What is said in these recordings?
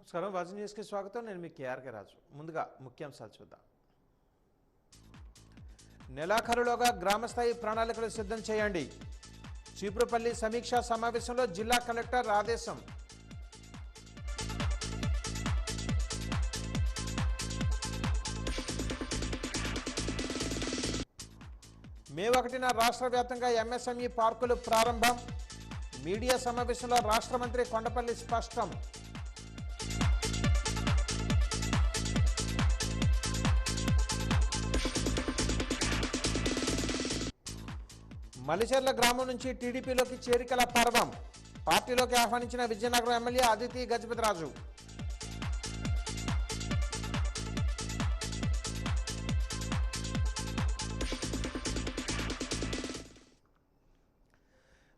నమస్కారం వాజీ న్యూస్కి స్వాగతం. నేను మీ కేఆర్కే రాజు. ముందుగా ముఖ్యాంశాలు చూద్దాం. నెలాఖరులోగా గ్రామస్థాయి ప్రణాళికలు సిద్ధం చేయండి. చీపురుపల్లి సమీక్షా సమావేశంలో జిల్లా కలెక్టర్ ఆదేశం. మే 1న రాష్ట్ర వ్యాప్తంగా ఎంఎస్ఎంఈ పార్కులు ప్రారంభం. మీడియా సమావేశంలో రాష్ట్ర మంత్రి కొండపల్లి స్పష్టం. మలిచెర్ల గ్రామం నుంచి టీడీపీలోకి చేరికల పర్వం. పార్టీలోకి ఆహ్వానించిన విజయనగరం ఎమ్మెల్యే అదితి గజపతిరాజు.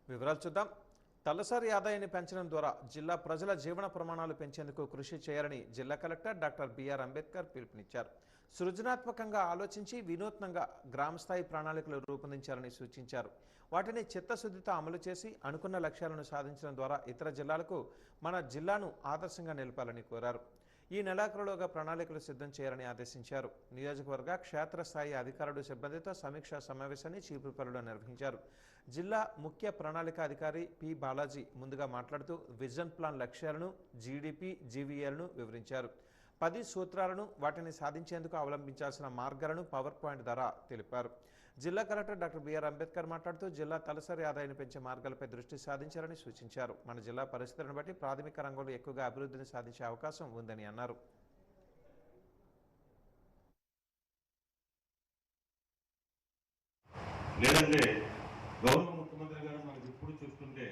వివరాలు చూద్దాం. తలసరి ఆదాయాన్ని పెంచడం ద్వారా జిల్లా ప్రజల జీవన ప్రమాణాలు పెంచేందుకు కృషి చేయాలని జిల్లా కలెక్టర్ డాక్టర్ బిఆర్ అంబేద్కర్ పిలుపునిచ్చారు. సృజనాత్మకంగా ఆలోచించి వినూత్నంగా గ్రామస్థాయి ప్రణాళికలు రూపొందించాలని సూచించారు. వాటిని చిత్తశుద్ధితో అమలు చేసి అనుకున్న లక్ష్యాలను సాధించడం ద్వారా ఇతర జిల్లాలకు మన జిల్లాను ఆదర్శంగా నిలపాలని కోరారు. ఈ నెలాఖరులోగా ప్రణాళికలు సిద్ధం చేయాలని ఆదేశించారు. నియోజకవర్గ క్షేత్రస్థాయి అధికారులు సిబ్బందితో సమీక్షా సమావేశాన్ని చీపురుపల్లిలో నిర్వహించారు. జిల్లా ముఖ్య ప్రణాళిక అధికారి పి బాలాజీ ముందుగా మాట్లాడుతూ విజన్ ప్లాన్ లక్ష్యాలను, జీడీపీ, జీవీఏలను వివరించారు. 10 సూత్రాలను, వాటిని సాధించేందుకు అవలంబించాల్సిన మార్గాలను పవర్ పాయింట్ ద్వారా తెలిపారు. జిల్లా కలెక్టర్ డాక్టర్ బిఆర్ అంబేద్కర్ మాట్లాడుతూ జిల్లా తలసరి ఆదాయాన్ని పెంచే మార్గాలపై దృష్టి సాధించాలని సూచించారు. మన జిల్లా పరిస్థితులను బట్టి ప్రాథమిక రంగంలో ఎక్కువగా అభివృద్ధిని సాధించే అవకాశం ఉందని అన్నారు. లేదంటే గౌరవ ముఖ్యమంత్రి గారు మనకి ఇప్పుడు చూస్తుంటే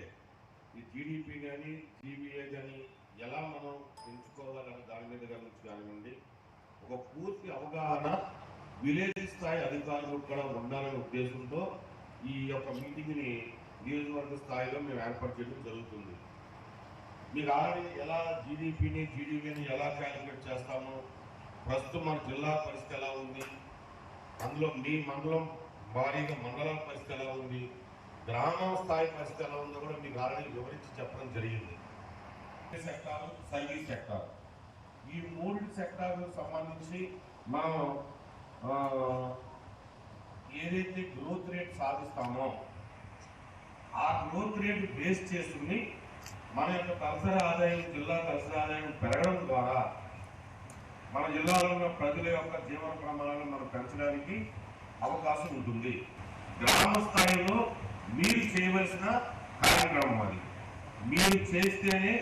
ఈ జీడీపీ కానీ జీవీఏ కానీ ఎలా మనం ఎంచుకోవాలనే దాని మీద కానివ్వండి, ఒక పూర్తి అవగాహన విలేజ్ స్థాయి అధికారులు కూడా ఉండాలనే ఉద్దేశంతో ఈ యొక్క మీటింగ్ని నియోజకవర్గ స్థాయిలో మేము ఏర్పాటు చేయడం జరుగుతుంది. మీకు ఆల్రెడీ ఎలా జీడీపీని ఎలా క్యాలిక్యులేట్ చేస్తామో, ప్రస్తుతం మన జిల్లా పరిస్థితి ఎలా ఉంది, అందులో మీ మండలం భారీగా మండలం పరిస్థితి ఎలా ఉంది, గ్రామ స్థాయి పరిస్థితి ఎలా ఉందో కూడా మీకు ఆల్రెడీ వివరించి చెప్పడం జరిగింది. సెక్టార్, సర్వీస్ సెక్టార్, ఈ 3 సెక్టార్లకు సంబంధించి మనం ఏదైతే గ్రోత్ రేట్ సాధిస్తామో ఆ గ్రోత్ రేట్ బేస్ చేసుకుని మన యొక్క తలసరి ఆదాయం, జిల్లా తలసరి ఆదాయం పెరగడం ద్వారా మన జిల్లాలో ఉన్న ప్రజల యొక్క జీవన ప్రమాణాలను మనం పెంచడానికి అవకాశం ఉంటుంది. గ్రామ స్థాయిలో మీరు చేయవలసిన కార్యక్రమం అది. మీరు చేస్తేనే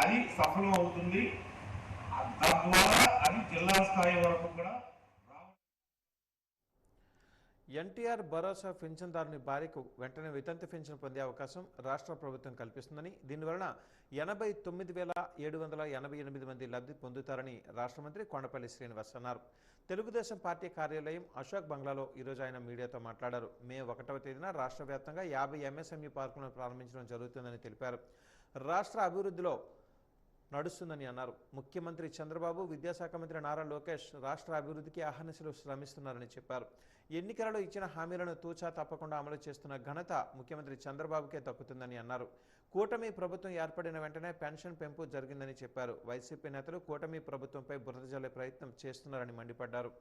అది సఫలం అవుతుంది. తద్వారా అది జిల్లా స్థాయి వరకు కూడా. ఎన్టీఆర్ భరోసా పింఛన్దారుని భార్యకు వెంటనే వితంతు పింఛన్ పొందే అవకాశం రాష్ట్ర ప్రభుత్వం కల్పిస్తుందని, దీనివలన 89,788 మంది లబ్ధి పొందుతారని రాష్ట్ర మంత్రి కొండపల్లి శ్రీనివాస్ అన్నారు. తెలుగుదేశం పార్టీ కార్యాలయం అశోక్ బంగ్లాలో ఈరోజు ఆయన మీడియాతో మాట్లాడారు. మే 1వ తేదీన రాష్ట్ర వ్యాప్తంగా 50 ఎంఎస్ఎంఈ పార్కులను ప్రారంభించడం జరుగుతుందని తెలిపారు. రాష్ట్ర అభివృద్ధిలో నడుస్తుందని అన్నారు. ముఖ్యమంత్రి చంద్రబాబు, విద్యాశాఖ మంత్రి నారా లోకేష్ రాష్ట్ర అభివృద్ధికి అహర్నిశలు శ్రమిస్తున్నారని చెప్పారు. ఎన్నికలలో ఇచ్చిన హామీలను తూచా తప్పకుండా అమలు చేస్తున్న ఘనత ముఖ్యమంత్రి చంద్రబాబుకే దక్కుతుందని అన్నారు. కూటమి ప్రభుత్వం ఏర్పడిన వెంటనే పెన్షన్ పెంపు జరిగిందని చెప్పారు. వైసీపీ నేతలు కూటమి ప్రభుత్వంపై బురద జల్లే ప్రయత్నం చేస్తున్నారని మండిపడ్డారు.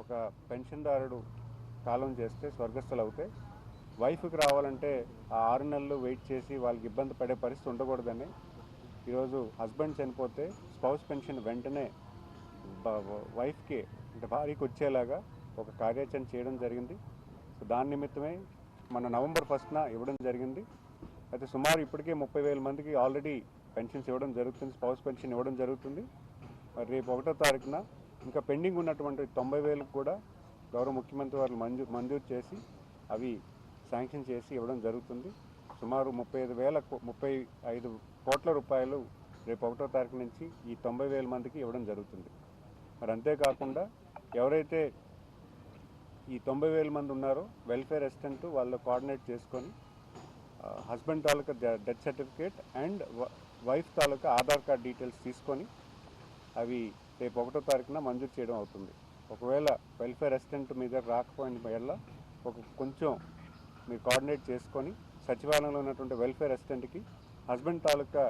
ఒక పెన్షన్దారుడు కాలం చేస్తే స్వర్గస్థులు అవుతాయి. వైఫ్కి రావాలంటే ఆ 6 నెలలు వెయిట్ చేసి వాళ్ళకి ఇబ్బంది పడే పరిస్థితి ఉండకూడదని ఈరోజు హస్బెండ్ చనిపోతే స్పౌస్ పెన్షన్ వెంటనే వైఫ్కి అంటే భార్యకి వచ్చేలాగా ఒక కార్యాచరణ చేయడం జరిగింది. సో దాని నిమిత్తమే మన నవంబర్ 1న ఇవ్వడం జరిగింది. అయితే సుమారు ఇప్పటికే 30,000 మందికి ఆల్రెడీ పెన్షన్స్ ఇవ్వడం జరుగుతుంది, స్పౌస్ పెన్షన్ ఇవ్వడం జరుగుతుంది. మరి రేపు 1వ తారీఖున ఇంకా పెండింగ్ ఉన్నటువంటి 90,000 కూడా గౌరవ ముఖ్యమంత్రి వారు మంజూరు చేసి అవి శాంక్షన్ చేసి ఇవ్వడం జరుగుతుంది. సుమారు 35 కోట్ల రూపాయలు రేపు 1వ తారీఖు నుంచి ఈ 90,000 మందికి ఇవ్వడం జరుగుతుంది. మరి అంతేకాకుండా ఎవరైతే ఈ 90,000 మంది ఉన్నారో వెల్ఫేర్ అసిస్టెంట్ వాళ్ళు కోఆర్డినేట్ చేసుకొని హస్బెండ్ తాలూకా డెత్ సర్టిఫికేట్ అండ్ వైఫ్ తాలూకా ఆధార్ కార్డ్ డీటెయిల్స్ తీసుకొని అవి రేపు 1వ తారీఖున మంజూరు చేయడం అవుతుంది. ఒకవేళ వెల్ఫేర్ అసిస్టెంట్ మీ దగ్గర రాకపోయిన వల్ల కొంచెం మీరు కోఆర్డినేట్ చేసుకొని సచివాలయంలో ఉన్నటువంటి వెల్ఫేర్ అసిస్టెంట్కి హస్బెండ్ తాలూకా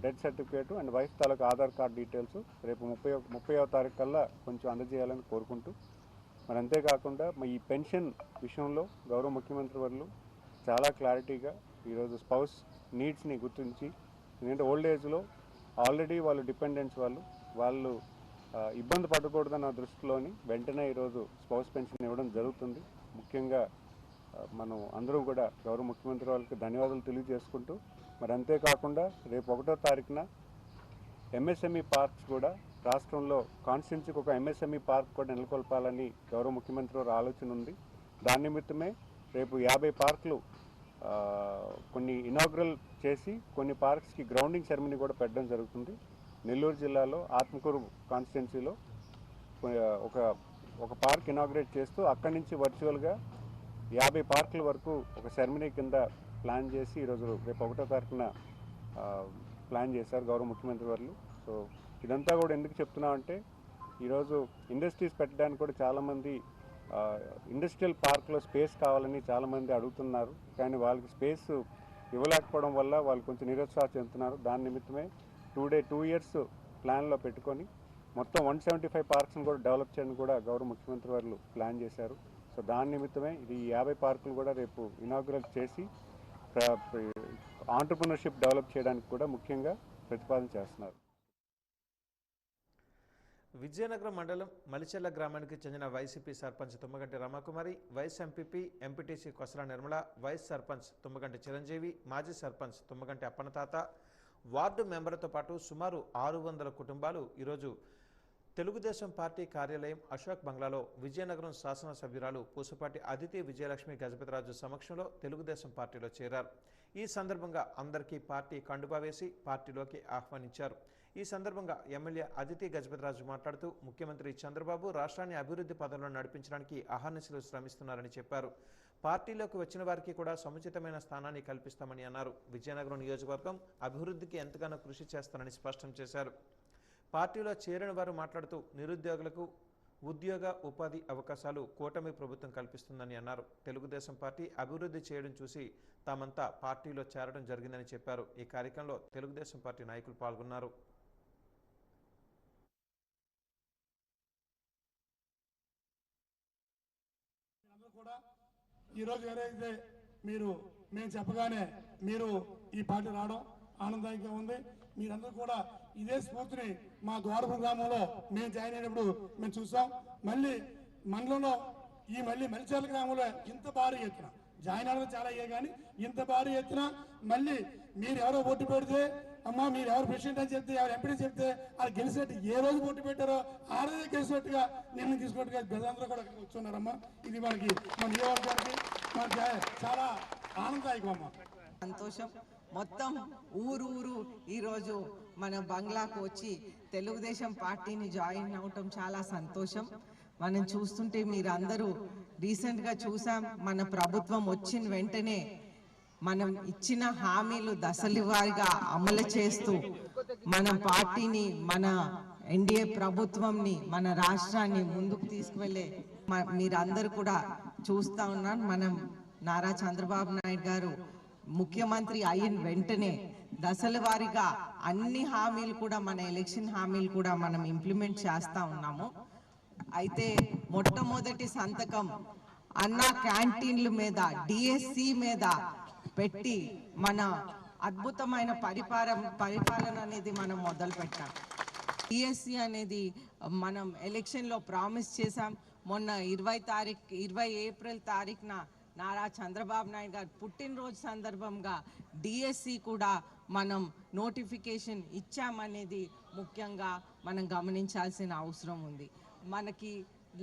డెత్ సర్టిఫికేటు అండ్ వైఫ్ తాలూకా ఆధార్ కార్డ్ డీటెయిల్స్ రేపు 30వ తారీఖు కల్లా కొంచెం అందజేయాలని కోరుకుంటూ, మరి అంతేకాకుండా ఈ పెన్షన్ విషయంలో గౌరవ ముఖ్యమంత్రి వర్యులు చాలా క్లారిటీగా ఈరోజు స్పౌస్ నీడ్స్ని గుర్తించి, ఎందుకంటే ఓల్డ్ ఏజ్లో ఆల్రెడీ వాళ్ళు డిపెండెంట్స్ వాళ్ళు ఇబ్బంది పడకూడదన్న దృష్టిలోని వెంటనే ఈరోజు స్పౌస్ పెన్షన్ ఇవ్వడం జరుగుతుంది. ముఖ్యంగా మనం అందరూ కూడా గౌరవ ముఖ్యమంత్రి వాళ్ళకి ధన్యవాదాలు తెలియజేసుకుంటూ, మరి అంతేకాకుండా రేపు 1వ తారీఖున ఎంఎస్ఎంఈ పార్క్స్ కూడా రాష్ట్రంలో కాన్స్టిట్యున్సీకి ఒక ఎంఎస్ఎంఈ పార్క్ కూడా నెలకొల్పాలని గౌరవ ముఖ్యమంత్రి వారి ఆలోచన ఉంది. దాని నిమిత్తమే రేపు 50 పార్కులు కొన్ని ఇనాగ్రల్ చేసి కొన్ని పార్క్స్కి గ్రౌండింగ్ సెరమనీ కూడా పెట్టడం జరుగుతుంది. నెల్లూరు జిల్లాలో ఆత్మకూరు కాన్స్టిట్యున్సీలో ఒక పార్క్ ఇనాగ్రేట్ చేస్తూ అక్కడి నుంచి వర్చువల్గా 50 పార్కుల వరకు ఒక సెరమనీ కింద ప్లాన్ చేసి ఈరోజు రేపు 1వ తారీఖున ప్లాన్ చేశారు గౌరవ ముఖ్యమంత్రి వారు. సో ఇదంతా కూడా ఎందుకు చెప్తున్నామంటే, ఈరోజు ఇండస్ట్రీస్ పెట్టడానికి కూడా చాలామంది ఇండస్ట్రియల్ పార్క్లో స్పేస్ కావాలని చాలామంది అడుగుతున్నారు. కానీ వాళ్ళకి స్పేస్ ఇవ్వలేకపోవడం వల్ల వాళ్ళు కొంచెం నిరుత్సాహం చెందుతున్నారు. దాని నిమిత్తమే 2 ఇయర్స్ ప్లాన్లో పెట్టుకొని మొత్తం 175 పార్క్స్ని కూడా డెవలప్ చేయడానికి కూడా గౌరవ ముఖ్యమంత్రి వారు ప్లాన్ చేశారు. సో దాని నిమిత్తమే ఇది 50 పార్కులు కూడా రేపు ఇనాగ్రేట్ చేసి ఆంటర్ప్రినర్షిప్ డెవలప్ చేయడానికి కూడా ముఖ్యంగా ప్రతిపాదన చేస్తున్నారు. విజయనగరం మండలం మలిచెల్ల గ్రామానికి చెందిన YCP sarpanch Tummaganti Ramakumari, vice MPP MPTC Kosala Nirmala, vice sarpanch Tummaganti Chiranjeevi, మాజీ సర్పంచ్ తుమ్మగంటి అప్పనతాత, వార్డు మెంబర్లతో పాటు సుమారు 600 కుటుంబాలు ఈరోజు తెలుగుదేశం పార్టీ కార్యాలయం అశోక్ బంగ్లాలో విజయనగరం శాసనసభ్యురాలు పూసపాటి అదితి విజయలక్ష్మి గజపతిరాజు సమక్షంలో తెలుగుదేశం పార్టీలో చేరారు. ఈ సందర్భంగా అందరికీ పార్టీ కండువా వేసి పార్టీలోకి ఆహ్వానించారు. ఈ సందర్భంగా ఎమ్మెల్యే అదితి గజపతిరాజు మాట్లాడుతూ, ముఖ్యమంత్రి చంద్రబాబు రాష్ట్రాన్ని అభివృద్ధి పదంలో నడిపించడానికి అహర్నిశలు శ్రమిస్తున్నారని చెప్పారు. పార్టీలోకి వచ్చిన వారికి కూడా సముచితమైన స్థానాన్ని కల్పిస్తామని అన్నారు. విజయనగరం నియోజకవర్గం అభివృద్ధికి ఎంతగానో కృషి చేస్తానని స్పష్టం చేశారు. పార్టీలో చేరిన వారు మాట్లాడుతూ, నిరుద్యోగులకు ఉద్యోగ ఉపాధి అవకాశాలు కూటమి ప్రభుత్వం కల్పిస్తుందని అన్నారు. తెలుగుదేశం పార్టీ అభివృద్ధి చేయడం చూసి తామంతా పార్టీలో చేరడం జరిగిందని చెప్పారు. ఈ కార్యక్రమంలో తెలుగుదేశం పార్టీ నాయకులు పాల్గొన్నారు. ఈరోజు ఏదైతే మేము చెప్పగానే మీరు ఈ పార్టీ రావడం ఆనందంగా ఉంది. మీరందరూ కూడా ఇదే స్ఫూర్తిని మా ద్వారపురం గ్రామంలో మేము జాయిన్ అయినప్పుడు మేము చూసాం. మళ్ళీ మండలంలో మళ్ళీ మలిచెర్ల గ్రామంలో ఇంత భారీ ఎత్తున జాయిన్ అవ్వడం చాలా అయ్యే, కానీ ఇంత భారీ ఎత్తున మళ్ళీ మీరు ఎవరో ఓటు పెడితే, అమ్మా మీరు ఎవరు ప్రెసిడెంట్ అని చెప్తే, ఎవరు ఎంపీ చెప్తే అది గెలిచినట్టు ఏ రోజు ఓటు పెట్టారో ఆ రోజే గెలిచినట్టుగా నిర్ణయం తీసుకున్నట్టుగా ప్రజలందరూ కూడా వచ్చున్నారమ్మా. ఇది మనకి మన నియోజకవర్గానికి మనకి చాలా ఆనందదాయకం అమ్మా. సంతోషం. మొత్తం ఊరు ఈరోజు మన బంగ్లాకు వచ్చి తెలుగుదేశం పార్టీని జాయిన్ అవటం చాలా సంతోషం. మనం చూస్తుంటే మీరు అందరూ రీసెంట్గా చూసాం, మన ప్రభుత్వం వచ్చిన వెంటనే మనం ఇచ్చిన హామీలు దశల వారీగా అమలు చేస్తూ మన పార్టీని, మన ఎన్డీఏ ప్రభుత్వంని, మన రాష్ట్రాన్ని ముందుకు తీసుకువెళ్ళే మీరందరూ కూడా చూస్తూ ఉన్నారు. మనం నారా చంద్రబాబు నాయుడు గారు ముఖ్యమంత్రి అయిన వెంటనే దశల వారీగా అన్ని హామీలు కూడా, మన ఎలక్షన్ హామీలు కూడా మనం ఇంప్లిమెంట్ చేస్తూ ఉన్నాము. అయితే మొట్టమొదటి సంతకం అన్న క్యాంటీన్ల మీద, డిఎస్సి మీద పెట్టి మన అద్భుతమైన పరిపాలన అనేది మనం మొదలు పెట్టాం. డిఎస్సి అనేది మనం ఎలక్షన్లో ప్రామిస్ చేశాం. మొన్న 20 ఏప్రిల్ తారీఖున నారా చంద్రబాబు నాయుడు గారు పుట్టినరోజు సందర్భంగా డిఎస్సి కూడా మనం నోటిఫికేషన్ ఇచ్చామనేది ముఖ్యంగా మనం గమనించాల్సిన అవసరం ఉంది. మనకి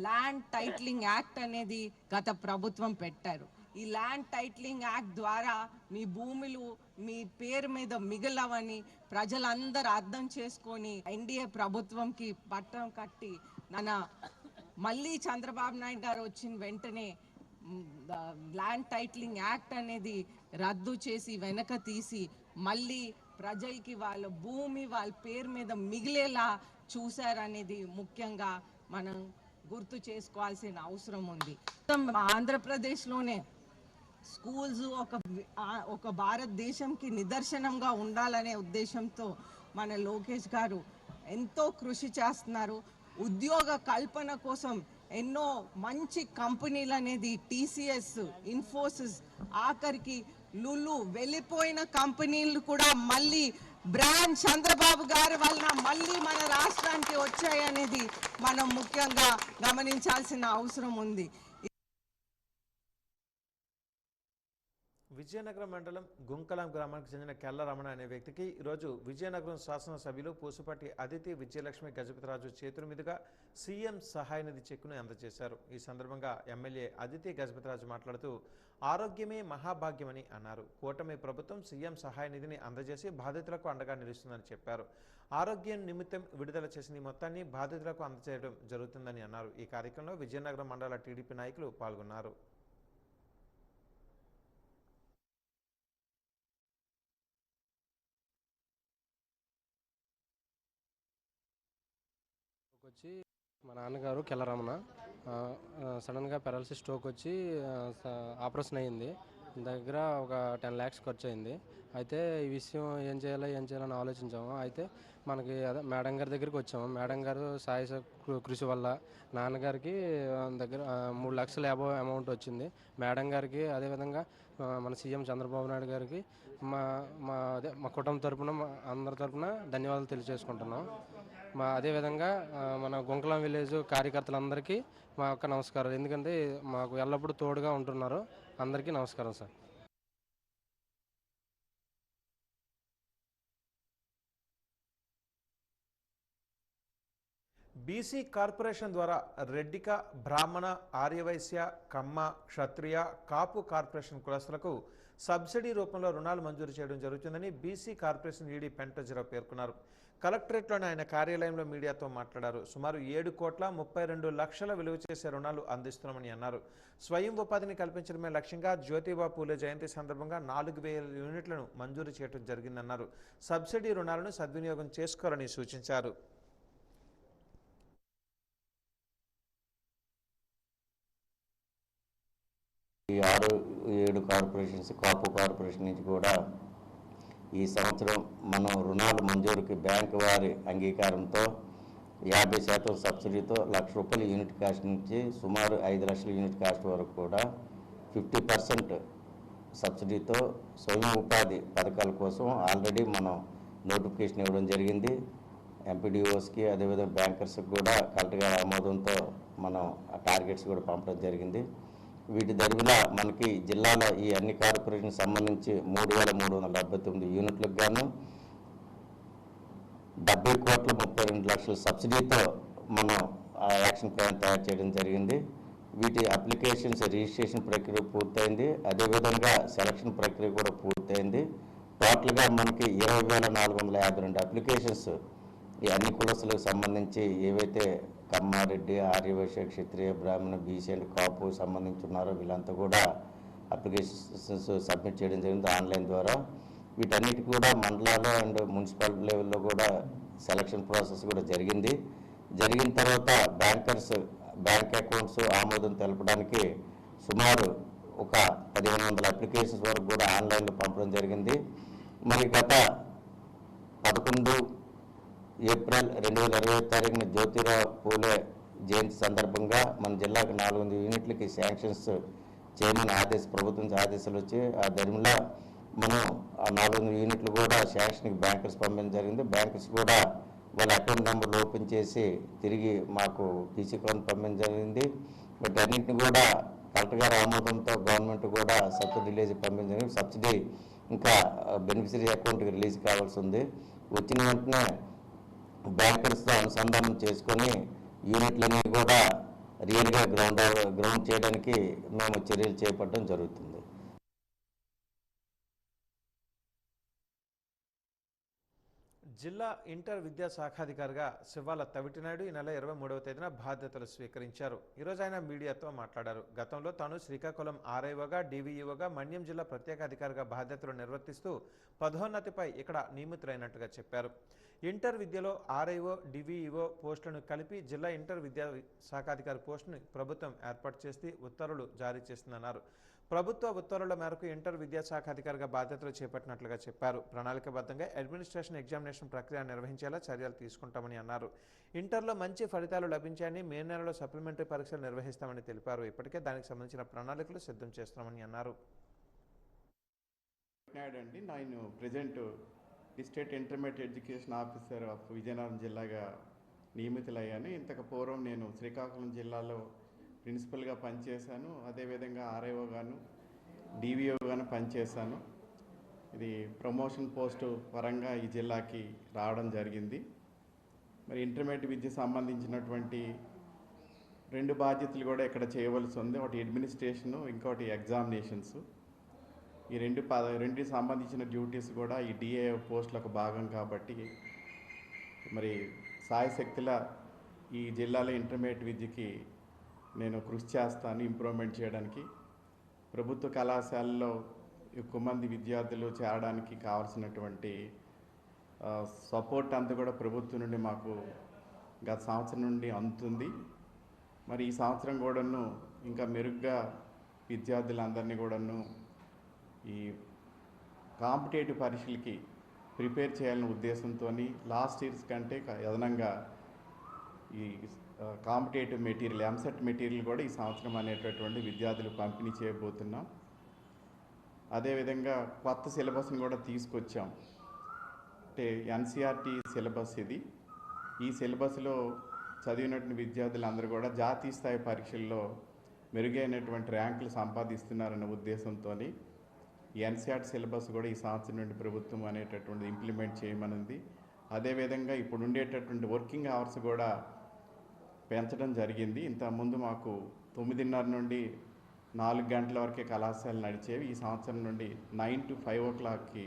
ల్యాండ్ టైటిలింగ్ యాక్ట్ అనేది గత ప్రభుత్వం పెట్టారు. ఈ ల్యాండ్ టైటిలింగ్ యాక్ట్ ద్వారా మీ భూములు మీ పేరు మీద మిగలవని ప్రజలందరూ అర్థం చేసుకొని ఎన్డీఏ ప్రభుత్వంకి పట్టం కట్టి మళ్ళీ చంద్రబాబు నాయుడు గారు వచ్చిన వెంటనే ల్యాండ్ టైటిలింగ్ యాక్ట్ అనేది రద్దు చేసి వెనక తీసి మళ్ళీ ప్రజలకి వాళ్ళ భూమి వాళ్ళ పేరు మీద మిగిలేలా చూశారనేది ముఖ్యంగా మనం గుర్తు చేసుకోవాల్సిన అవసరం ఉంది. ఆంధ్రప్రదేశ్లోనే స్కూల్స్ ఒక భారతదేశంకి నిదర్శనంగా ఉండాలనే ఉద్దేశంతో మన లోకేష్ గారు ఎంతో కృషి చేస్తున్నారు. ఉద్యోగ కల్పన కోసం ఎన్నో మంచి కంపెనీలు అనేది టీసీఎస్, ఇన్ఫోసిస్, ఆఖరికి లులు వెళ్ళిపోయిన కంపెనీలు కూడా మళ్ళీ బ్రాండ్ చంద్రబాబు గారి వలన మళ్ళీ మన రాష్ట్రానికి వచ్చాయనేది మనం ముఖ్యంగా గమనించాల్సిన అవసరం ఉంది. విజయనగరం మండలం గుంకలం గ్రామానికి చెందిన కెల్ల రమణ అనే వ్యక్తికి ఈరోజు విజయనగరం శాసనసభ్యులు పూసుపట్టి అదితి విజయలక్ష్మి గజపతిరాజు చేతుల మీదుగా సీఎం సహాయ నిధి చెక్కును అందజేశారు. ఈ సందర్భంగా ఎమ్మెల్యే అదితి గజపతిరాజు మాట్లాడుతూ ఆరోగ్యమే మహాభాగ్యమని అన్నారు. కూటమి ప్రభుత్వం సీఎం సహాయ నిధిని అందజేసి బాధితులకు అండగా నిలుస్తుందని చెప్పారు. ఆరోగ్యం నిమిత్తం విడుదల చేసిన ఈ మొత్తాన్ని బాధితులకు అందజేయడం జరుగుతుందని అన్నారు. ఈ కార్యక్రమంలో విజయనగరం మండల టీడీపీ నాయకులు పాల్గొన్నారు. వచ్చి మా నాన్నగారు కెల్లరమణ సడన్గా పెరాలసిస్ స్ట్రోక్ వచ్చి ఆపరేషన్ అయ్యింది. దగ్గర ఒక 10 lakhs ఖర్చు అయింది. అయితే ఈ విషయం ఏం చేయాలని ఆలోచించాము. అయితే మనకి అదే మేడం గారి దగ్గరికి వచ్చాము. మేడం గారు సాయ కృషి వల్ల నాన్నగారికి దగ్గర 3 లక్షల అమౌంట్ వచ్చింది. మేడం గారికి అదేవిధంగా మన సీఎం చంద్రబాబు నాయుడు గారికి మా కుటుంబం తరపున అందరి తరపున ధన్యవాదాలు తెలియజేసుకుంటున్నాం. అదేవిధంగా మన గుంకలం విలేజ్ కార్యకర్తలందరికీ మా యొక్క నమస్కారాలు. ఎందుకంటే మాకు ఎల్లప్పుడూ తోడుగా ఉంటున్నారు. అందరికీ నమస్కారం సార్. బీసీ కార్పొరేషన్ ద్వారా రెడ్డిక, బ్రాహ్మణ, ఆర్యవైశ్య, కమ్మ, క్షత్రియ, కాపు కార్పొరేషన్ కులస్తులకు సబ్సిడీ రూపంలో రుణాలు మంజూరు చేయడం జరుగుతుందని బీసీ కార్పొరేషన్ ఈడీ పెంటజీరావు పేర్కొన్నారు. కలెక్టరేట్లోని ఆయన కార్యాలయంలో మీడియాతో మాట్లాడారు. సుమారు 7,32,00,000 విలువ చేసే రుణాలు అందిస్తున్నామని అన్నారు. స్వయం ఉపాధిని కల్పించడమే లక్ష్యంగా జ్యోతిబా పూలే జయంతి సందర్భంగా 4,000 యూనిట్లను మంజూరు చేయడం జరిగిందన్నారు. సబ్సిడీ రుణాలను సద్వినియోగం చేసుకోవాలని సూచించారు. ఈ 6-7 కార్పొరేషన్స్, కాపు కార్పొరేషన్ నుంచి కూడా ఈ సంవత్సరం మనం రుణాలు మంజూరుకి బ్యాంకు వారి అంగీకారంతో 50% సబ్సిడీతో ₹1,00,000 యూనిట్ కాస్ట్ నుంచి సుమారు 5 లక్షల యూనిట్ కాస్ట్ వరకు కూడా 50% సబ్సిడీతో స్వయం ఉపాధి పథకాల కోసం ఆల్రెడీ మనం నోటిఫికేషన్ ఇవ్వడం జరిగింది. ఎంపీడీఓస్కి అదేవిధంగా బ్యాంకర్స్కి కూడా కలెక్టర్ గారి ఆమోదంతో మనం ఆ టార్గెట్స్ కూడా పంపడం జరిగింది. వీటి దరిమిలా మనకి జిల్లాలో ఈ అన్ని కార్పొరేషన్ సంబంధించి 3,379 యూనిట్లకు గాను 70,32,00,000 సబ్సిడీతో మనం ఆ యాక్షన్ ప్లాన్ తయారు చేయడం జరిగింది. వీటి అప్లికేషన్స్ రిజిస్ట్రేషన్ ప్రక్రియ పూర్తయింది. అదేవిధంగా సెలక్షన్ ప్రక్రియ కూడా పూర్తయింది. టోటల్గా మనకి 20,452 అప్లికేషన్స్ ఈ అన్ని కులస్తులకు సంబంధించి ఏవైతే కమ్మారెడ్డి, ఆర్యవైశ్య, క్షత్రియ, బ్రాహ్మణ, బీసీ అండ్ కాపు సంబంధించి ఉన్నారో వీళ్ళంతా కూడా అప్లికేషన్స్ సబ్మిట్ చేయడం జరిగింది ఆన్లైన్ ద్వారా. వీటన్నిటి కూడా మండలాలు అండ్ మున్సిపల్ లెవెల్లో కూడా సెలక్షన్ ప్రాసెస్ కూడా జరిగింది. జరిగిన తర్వాత బ్యాంక్ అకౌంట్స్ ఆమోదం తెలపడానికి సుమారు ఒక 1,500 అప్లికేషన్స్ వరకు కూడా ఆన్లైన్లో పంపడం జరిగింది. మరి గత 11 ఏప్రిల్ 2020 జ్యోతిరావు పూలే జయంతి సందర్భంగా మన జిల్లాకు 400 యూనిట్లకి శాంక్షన్స్ చేయమని ప్రభుత్వం ఆదేశాలు వచ్చి ఆ దరిమిలా మనం ఆ 400 యూనిట్లు కూడా శాంక్షన్కి బ్యాంకర్స్ పంపించడం జరిగింది. బ్యాంకర్స్ కూడా వాళ్ళ అకౌంట్ నెంబర్లు ఓపెన్ చేసి తిరిగి మాకు టీసీ అకౌంట్ పంపించడం జరిగింది. బట్ అన్నింటిని కూడా కలెక్టర్ గారి ఆమోదంతో గవర్నమెంట్ కూడా సబ్సిడీ రిలీజ్ పంపించడం జరిగింది. సబ్సిడీ ఇంకా బెనిఫిషరీ అకౌంట్కి రిలీజ్ కావాల్సి ఉంది. వచ్చిన వెంటనే బ్యాంకర్స్తో అనుసంధానం చేసుకొని యూనిట్లన్నీ కూడా రియల్గా గ్రౌండ్ చేయడానికి మేము చర్యలు చేపట్టడం జరుగుతుంది. జిల్లా ఇంటర్ విద్యా శాఖాధికారిగా శివాల తవిటినాయుడు ఈ నెల 23వ తేదీన బాధ్యతలు స్వీకరించారు. ఈరోజు ఆయన మీడియాతో మాట్లాడారు. గతంలో తాను శ్రీకాకుళం ఆర్ఐఓగా, డివిఈఓగా, మన్యం జిల్లా ప్రత్యేక అధికారిగా బాధ్యతలు నిర్వర్తిస్తూ పదోన్నతిపై ఇక్కడ నియమితులైనట్టుగా చెప్పారు. ఇంటర్ విద్యలో ఆర్ఐఓ, డివిఈఓ పోస్టులను కలిపి జిల్లా ఇంటర్ విద్యా శాఖాధికారి పోస్టును ప్రభుత్వం ఏర్పాటు చేసి ఉత్తర్వులు జారీ చేస్తుందన్నారు. ప్రభుత్వ ఉత్తర్వుల మేరకు ఇంటర్ విద్యాశాఖ అధికారిగా బాధ్యతలు చేపట్టినట్లుగా చెప్పారు. ప్రణాళికబద్ధంగా అడ్మినిస్ట్రేషన్ ఎగ్జామినేషన్ ప్రక్రియ నిర్వహించేలా చర్యలు తీసుకుంటామని అన్నారు. ఇంటర్లో మంచి ఫలితాలు లభించాయని మే నెలలో సప్లిమెంటరీ పరీక్షలు నిర్వహిస్తామని తెలిపారు. ఇప్పటికే దానికి సంబంధించిన ప్రణాళికలు సిద్ధం చేస్తామని అన్నారు. నేను present district intermediate education officer of Vizianagaram జిల్లాగా నియమితులయ్యాను. ఇంతకు పూర్వం నేను శ్రీకాకుళం జిల్లాలో ప్రిన్సిపల్గా పనిచేశాను. అదేవిధంగా ఆర్ఐఓ గాను, డివిఓ గాను పనిచేశాను. ఇది ప్రమోషన్ పోస్టు పరంగా ఈ జిల్లాకి రావడం జరిగింది. మరి ఇంటర్మీడియట్ విద్య సంబంధించినటువంటి 2 బాధ్యతలు కూడా ఇక్కడ చేయవలసి ఉంది. ఒకటి అడ్మినిస్ట్రేషను, ఇంకోటి ఎగ్జామినేషన్స్. ఈ రెండుకి సంబంధించిన డ్యూటీస్ కూడా ఈ డిఏఓ పోస్టులకు భాగం కాబట్టి మరి సాయశక్తిలా ఈ జిల్లాలో ఇంటర్మీడియట్ విద్యకి నేను కృషి చేస్తాను ఇంప్రూవ్మెంట్ చేయడానికి. ప్రభుత్వ కళాశాలలో ఎక్కువ మంది విద్యార్థులు చేరడానికి కావాల్సినటువంటి సపోర్ట్ అంతా కూడా ప్రభుత్వం నుండి మాకు గత సంవత్సరం నుండి అందుతుంది. మరి ఈ సంవత్సరం కూడాను ఇంకా మెరుగ్గా విద్యార్థులందరినీ కూడాను ఈ కాంపిటేటివ్ పరీక్షలకి ప్రిపేర్ చేయాలనే ఉద్దేశంతో లాస్ట్ ఇయర్స్ కంటే అదనంగా ఈ కాంపిటేటివ్ మెటీరియల్, ఎంసెట్ మెటీరియల్ కూడా ఈ సంవత్సరం అనేటటువంటి విద్యార్థులకు పంపిణీ చేయబోతున్నాం. అదేవిధంగా కొత్త సిలబస్ని కూడా తీసుకొచ్చాం. అంటే ఎన్సీఆర్టీ సిలబస్ ఇది. ఈ సిలబస్లో చదివినటువంటి విద్యార్థులందరూ కూడా జాతీయ స్థాయి పరీక్షల్లో మెరుగైనటువంటి ర్యాంకులు సంపాదిస్తున్నారనే ఉద్దేశంతో ఈ ఎన్సీఆర్టీ సిలబస్ కూడా ఈ సంవత్సరం నుండి ప్రభుత్వం అనేటటువంటి ఇంప్లిమెంట్ చేయమనింది. అదేవిధంగా ఇప్పుడు ఉండేటటువంటి వర్కింగ్ అవర్స్ కూడా పెంచడం జరిగింది. ఇంతకుముందు మాకు 9:30 నుండి 4 గంటల వరకే కళాశాలలు నడిచేవి. ఈ సంవత్సరం నుండి 9 to 5 o'clockకి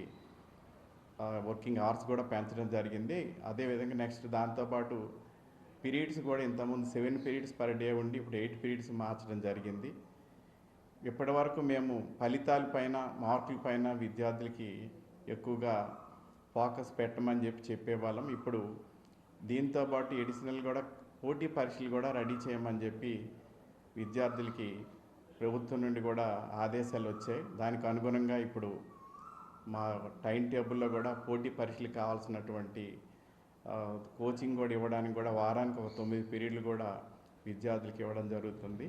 వర్కింగ్ అవర్స్ కూడా పెంచడం జరిగింది. అదేవిధంగా నెక్స్ట్ దాంతోపాటు పీరియడ్స్ కూడా ఇంతకుముందు 7 periods పర్ డే ఉండి ఇప్పుడు 8 periods మార్చడం జరిగింది. ఇప్పటి వరకు మేము ఫలితాలపైన, మార్కులపైన విద్యార్థులకి ఎక్కువగా ఫోకస్ పెట్టమని చెప్పేవాళ్ళం. ఇప్పుడు దీంతోపాటు ఎడిషనల్ కూడా పోటీ పరీక్షలు కూడా రెడీ చేయమని చెప్పి విద్యార్థులకి ప్రభుత్వం నుండి కూడా ఆదేశాలు వచ్చాయి. దానికి అనుగుణంగా ఇప్పుడు మా టైం టేబుల్లో కూడా పోటీ పరీక్షలకు కావాల్సినటువంటి కోచింగ్ కూడా ఇవ్వడానికి కూడా వారానికి ఒక 9 periods కూడా విద్యార్థులకి ఇవ్వడం జరుగుతుంది.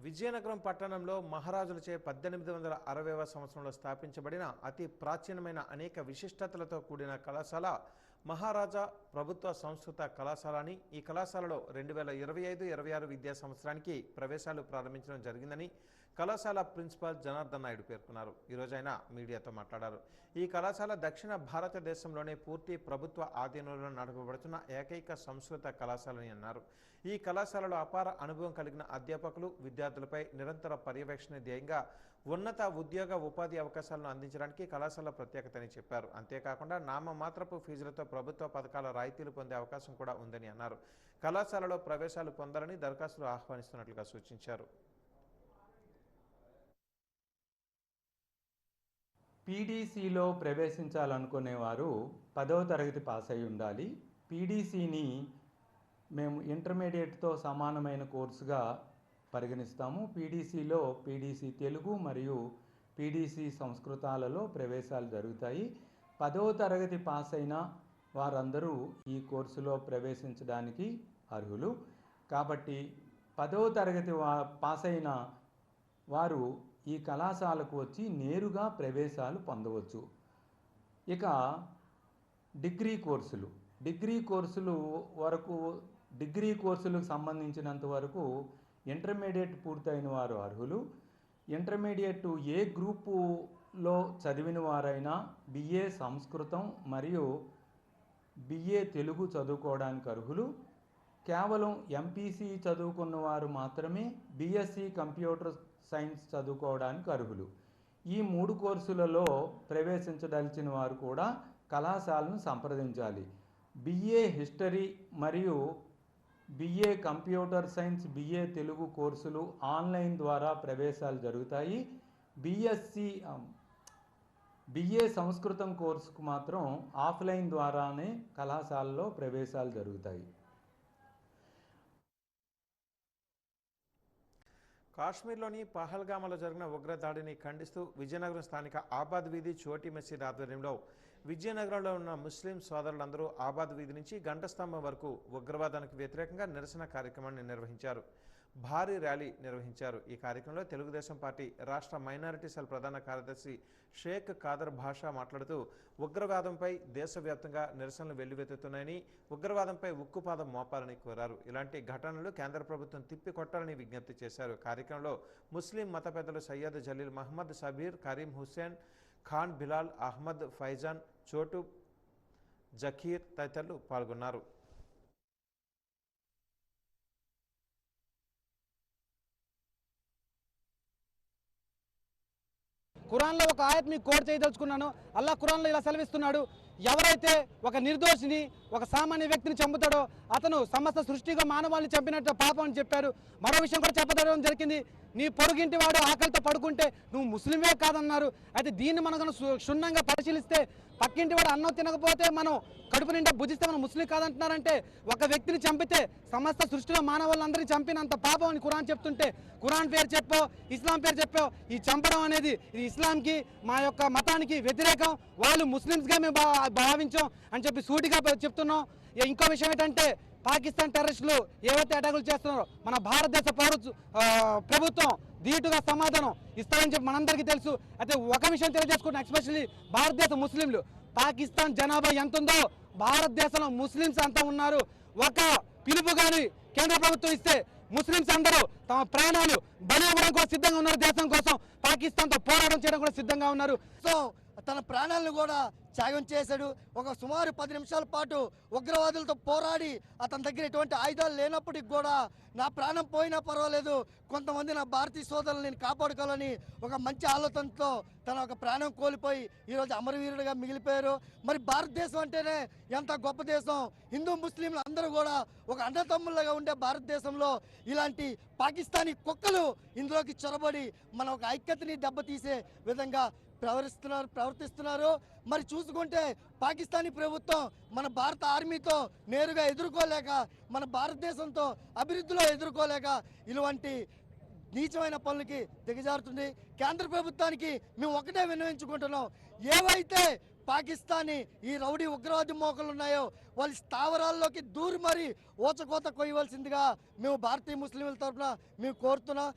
విజయనగరం పట్టణంలో మహారాజులచే 1860వ సంవత్సరంలో స్థాపించబడిన అతి ప్రాచీనమైన అనేక విశిష్టతలతో కూడిన కళాశాల మహారాజా ప్రభుత్వ సంస్కృత కళాశాల అని, ఈ కళాశాలలో 2025-26 విద్యా సంవత్సరానికి ప్రవేశాలు ప్రారంభించడం జరిగిందని కళాశాల ప్రిన్సిపాల్ జనార్దన్ నాయుడు పేర్కొన్నారు. ఈరోజు ఆయన మీడియాతో మాట్లాడారు. ఈ కళాశాల దక్షిణ భారతదేశంలోనే పూర్తి ప్రభుత్వ ఆధీనంలో నడపబడుతున్న ఏకైక సంస్కృత కళాశాలని అన్నారు. ఈ కళాశాలలో అపార అనుభవం కలిగిన అధ్యాపకులు విద్యార్థులపై నిరంతర పర్యవేక్షణ ధ్యేయంగా ఉన్నత ఉద్యోగ ఉపాధి అవకాశాలను అందించడానికి కళాశాల ప్రత్యేకతని చెప్పారు. అంతేకాకుండా నామమాత్రపు ఫీజులతో ప్రభుత్వ పథకాల రాయితీలు పొందే అవకాశం కూడా ఉందని అన్నారు. కళాశాలలో ప్రవేశాలు పొందాలని దరఖాస్తులు ఆహ్వానిస్తున్నట్లుగా సూచించారు. పీడీసీలో ప్రవేశించాలనుకునేవారు 10వ తరగతి పాస్ అయి ఉండాలి. పీడీసీని మేము ఇంటర్మీడియట్తో సమానమైన కోర్సుగా పరిగణిస్తాము. పీడీసీలో పీడీసీ తెలుగు మరియు పీడీసీ సంస్కృతాలలో ప్రవేశాలు జరుగుతాయి. 10వ తరగతి పాస్ అయిన వారందరూ ఈ కోర్సులో ప్రవేశించడానికి అర్హులు. కాబట్టి 10వ తరగతి పాస్ అయిన వారు ఈ కళాశాలకు వచ్చి నేరుగా ప్రవేశాలు పొందవచ్చు. ఇక డిగ్రీ కోర్సులకు సంబంధించినంత వరకు ఇంటర్మీడియట్ పూర్తయిన వారు అర్హులు. ఇంటర్మీడియట్ ఏ గ్రూపులో చదివిన వారైనా బిఏ సంస్కృతం మరియు బిఏ తెలుగు చదువుకోవడానికి అర్హులు. కేవలం ఎంపీసీ చదువుకున్న వారు మాత్రమే బీఎస్సీ కంప్యూటర్ సైన్స్ చదువుకోవడానికి అర్హులు. ఈ 3 కోర్సులలో ప్రవేశించదలిచిన వారు కూడా కళాశాలను సంప్రదించాలి. బిఏ హిస్టరీ మరియు BA computer science, BA Telugu కోర్సులు ఆన్లైన్ ద్వారా ప్రవేశాలు జరుగుతాయి. బిఏ సంస్కృతం కోర్సుకు మాత్రం ఆఫ్లైన్ ద్వారానే కళాశాలలో ప్రవేశాలు జరుగుతాయి. కాశ్మీర్లోని పహల్గామలో జరిగిన ఉగ్రదాడిని ఖండిస్తూ విజయనగరం స్థానిక ఆబాద్ వీధి చోటి మసీద్ ఆధ్వర్యంలో విజయనగరంలో ఉన్న ముస్లిం సోదరులందరూ ఆబాద్ వీధి నుంచి గంటస్తంభం వరకు ఉగ్రవాదానికి వ్యతిరేకంగా నిరసన కార్యక్రమాన్ని నిర్వహించారు. భారీ ర్యాలీ నిర్వహించారు. ఈ కార్యక్రమంలో తెలుగుదేశం పార్టీ రాష్ట్ర మైనారిటీ సెల్ ప్రధాన కార్యదర్శి షేక్ ఖాదర్ భాషా మాట్లాడుతూ ఉగ్రవాదంపై దేశవ్యాప్తంగా నిరసనలు వెల్లువెత్తుతున్నాయని, ఉగ్రవాదంపై ఉక్కుపాదం మోపాలని కోరారు. ఇలాంటి ఘటనలు కేంద్ర ప్రభుత్వం తిప్పికొట్టాలని విజ్ఞప్తి చేశారు. కార్యక్రమంలో ముస్లిం మత పెద్దలు సయ్యద్ జలీల్ మహమ్మద్, సబీర్, కరీం హుస్సేన్ ఖాన్, బిలాల్ అహ్మద్, ఫైజాన్, చోటు జకీర్ తదితరులు పాల్గొన్నారు. ఖురాన్లో ఒక ఆయత్ మీకు కోట్ చేయదలుచుకున్నాను. అల్లా ఖురాన్లో ఇలా సెలవిస్తున్నాడు, ఎవరైతే ఒక నిర్దోషిని, ఒక సామాన్య వ్యక్తిని చంపుతాడో అతను సమస్త సృష్టిగా మానవాళిని చంపినట్టు పాపం అని చెప్పారు. మరో విషయం కూడా చెప్పడం జరిగింది, నీ పొరుగింటి వాడు ఆకలితో పడుకుంటే నువ్వు ముస్లిమే కాదన్నారు. అయితే దీన్ని మనం క్షుణ్ణంగా పరిశీలిస్తే పక్కింటి వాడు అన్నం తినకపోతే మనం కడుపు నిండా భుజిస్తే మనం ముస్లిం కాదంటున్నారంటే ఒక వ్యక్తిని చంపితే సమస్త సృష్టిలో మానవాళ్ళందరినీ చంపినంత పాపం అని ఖురాన్ చెప్తుంటే, ఖురాన్ పేరు చెప్పో ఇస్లాం పేరు చెప్పో ఈ చంపడం అనేది ఇది ఇస్లాంకి మా యొక్క మతానికి వ్యతిరేకం, వాళ్ళు ముస్లిమ్స్గా మేము భావించాం అని చెప్పి సూటిగా చెప్తున్నాం. ఇంకో విషయం ఏంటంటే పాకిస్తాన్ టెర్రరిస్టులు ఏవైతే అటాకులు చేస్తున్నారో మన భారతదేశ ప్రభుత్వం ధీటుగా సమాధానం ఇస్తారని చెప్పి మనందరికీ తెలుసు. అయితే ఒక విషయం తెలియజేసుకుంటున్నాం, ఎస్పెషల్లీ భారతదేశ ముస్లింలు, పాకిస్తాన్ జనాభా ఎంత ఉందో భారతదేశంలో ముస్లిమ్స్ అంతా ఉన్నారు. ఒక పిలుపు కానీ కేంద్ర ప్రభుత్వం ఇస్తే ముస్లిమ్స్ అందరూ తమ ప్రాణాలు బలి ఇవ్వడం కూడా సిద్ధంగా ఉన్నారు. దేశం కోసం పాకిస్తాన్తో పోరాటం చేయడం కూడా సిద్ధంగా ఉన్నారు. సో తన ప్రాణాలను కూడా త్యాగం చేశాడు. ఒక సుమారు 10 నిమిషాల పాటు ఉగ్రవాదులతో పోరాడి అతని దగ్గర ఎటువంటి ఆయుధాలు లేనప్పటికి కూడా నా ప్రాణం పోయినా పర్వాలేదు, కొంతమంది నా భారతీయ సోదరులను నేను కాపాడుకోవాలని ఒక మంచి ఆలోచనతో తన ఒక ప్రాణం కోల్పోయి ఈరోజు అమరవీరుడిగా మిగిలిపోయారు. మరి భారతదేశం అంటేనే ఎంత గొప్ప దేశం. హిందూ ముస్లింలు అందరూ కూడా ఒక అన్నతమ్ముళ్ళగా ఉండే భారతదేశంలో ఇలాంటి పాకిస్తానీ కుక్కలు ఇందులోకి చొరబడి మన ఒక ఐక్యతని దెబ్బతీసే విధంగా ప్రవర్తిస్తున్నారు. మరి చూసుకుంటే పాకిస్తానీ ప్రభుత్వం మన భారత ఆర్మీతో నేరుగా ఎదుర్కోలేక, మన భారతదేశంతో అభివృద్ధిలో ఎదుర్కోలేక ఇలాంటి నీచమైన పనులకి దిగజారుతుంది. కేంద్ర ప్రభుత్వానికి మేము ఒకటే విన్నవించుకుంటున్నాం, ఏవైతే పాకిస్తానీ ఈ రౌడీ ఉగ్రవాది మోకలు ఉన్నాయో వాళ్ళ స్థావరాల్లోకి దూరి మరి ఓచకోత కొయ్యవలసిందిగా మేము భారతీయ ముస్లింల తరఫున మేము కోరుతున్నాం.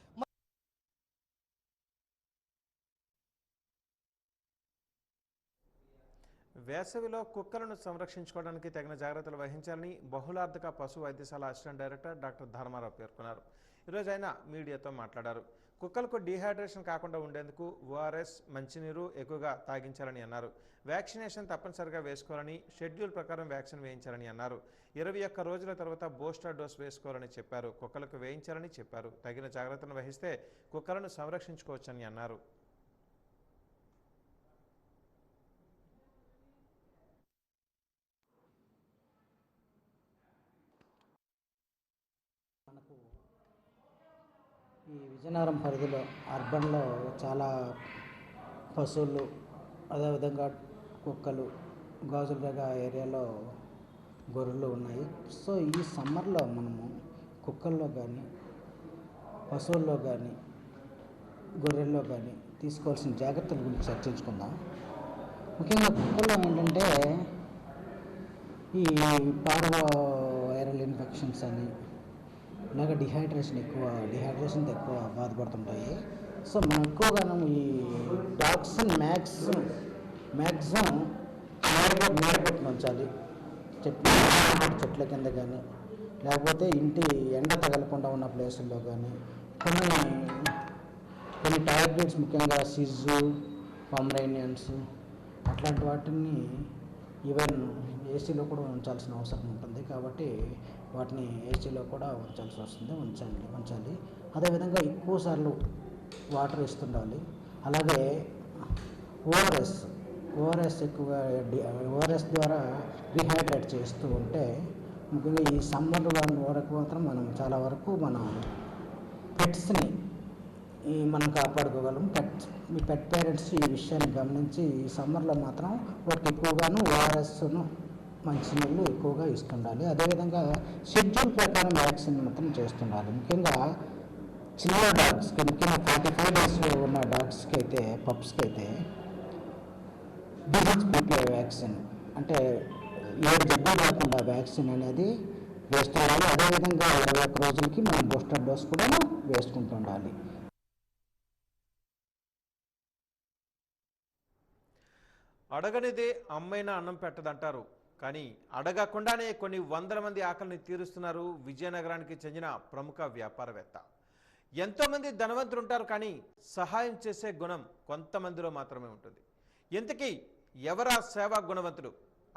వేసవిలో కుక్కలను సంరక్షించుకోవడానికి తగిన జాగ్రత్తలు వహించాలని బహుళార్థక పశు వైద్యశాల అసిస్టెంట్ డైరెక్టర్ డాక్టర్ ధర్మారావు పేర్కొన్నారు. ఈరోజు ఆయన మీడియాతో మాట్లాడారు. కుక్కలకు డీహైడ్రేషన్ కాకుండా ఉండేందుకు ఓఆర్ఎస్, మంచినీరు ఎక్కువగా తాగించాలని అన్నారు. వ్యాక్సినేషన్ తప్పనిసరిగా వేసుకోవాలని, షెడ్యూల్ ప్రకారం వ్యాక్సిన్ వేయించాలని అన్నారు. 21 రోజుల తర్వాత బూస్టర్ డోస్ వేసుకోవాలని చెప్పారు. కుక్కలకు వేయించాలని చెప్పారు. తగిన జాగ్రత్తలు వహిస్తే కుక్కలను సంరక్షించుకోవచ్చని అన్నారు. మనకు ఈ విజయనగరం పరిధిలో అర్బన్లో చాలా పశువులు, అదేవిధంగా కుక్కలు, గాజులరేగ ఏరియాలో గొర్రెలు ఉన్నాయి. సో ఈ సమ్మర్లో మనము కుక్కల్లో కానీ, పశువుల్లో కానీ, గొర్రెల్లో కానీ తీసుకోవాల్సిన జాగ్రత్తల గురించి చర్చించుకుందాం. ముఖ్యంగా కుక్కల్లో ఏంటంటే ఈ పార్వో వైరల్ ఇన్ఫెక్షన్స్ అని, ఇలాగ డిహైడ్రేషన్తో ఎక్కువ బాధపడుతుంటాయి. సో మనం ఎక్కువగా ఈ డాగ్స్ని మ్యాక్సిమం మేడపెట్టును ఉంచాలి. చెట్ల కింద కానీ, లేకపోతే ఇంటి ఎండ తగలకుండా ఉన్న ప్లేసుల్లో కానీ, కొన్ని టాబ్లెట్స్ ముఖ్యంగా సిజు, పొమరేనియన్స్ అట్లాంటి వాటిని ఈవెన్ ఏసీలో కూడా ఉంచాల్సిన అవసరం ఉంటుంది. కాబట్టి వాటిని ఏసీలో కూడా ఉంచాల్సి వస్తుంది, ఉంచాలి. అదేవిధంగా ఎక్కువ సార్లు వాటర్ ఇస్తుండాలి. అలాగే ఓఆర్ఎస్ ఎక్కువగా ఓఆర్ఎస్ ద్వారా రీహైడ్రేట్ చేస్తూ ఉంటే ముఖ్యంగా ఈ సమ్మర్ వరకు మాత్రం మనం చాలా వరకు మనం పెట్స్ని మనం కాపాడుకోగలం. మీ పెట్ పేరెంట్స్ ఈ విషయాన్ని గమనించి ఈ సమ్మర్లో మాత్రం వాటికి ఎక్కువగాను ఓఆర్ఎస్ను మంచినీళ్ళు ఎక్కువగా ఇస్తుండాలి. అదేవిధంగా షెడ్యూల్ ప్రకారం వ్యాక్సిన్ మాత్రం చేస్తుండాలి. ముఖ్యంగా చిన్న డాగ్స్కి, ముఖ్యంగా 45 days ఉన్న డాగ్స్కి అయితే, పప్స్కి అయితే డిసీజ్ వ్యాక్సిన్ అంటే 7 జబ్బులు రాకుండా వ్యాక్సిన్ అనేది వేస్తుండాలి. అదేవిధంగా 21 రోజులకి మనం బూస్టర్ డోస్ కూడా వేసుకుంటుండాలి. అడగనిదే అమ్మైనా అన్నం పెట్టదంటారు. కానీ అడగకుండానే కొన్ని వందల మంది ఆకలిని తీరుస్తున్నారు విజయనగరానికి చెందిన ప్రముఖ వ్యాపారవేత్త. ఎంతోమంది ధనవంతులు ఉంటారు, కానీ సహాయం చేసే గుణం కొంతమందిలో మాత్రమే ఉంటుంది. ఇంతకీ ఎవరా సేవా గుణవంతుడు?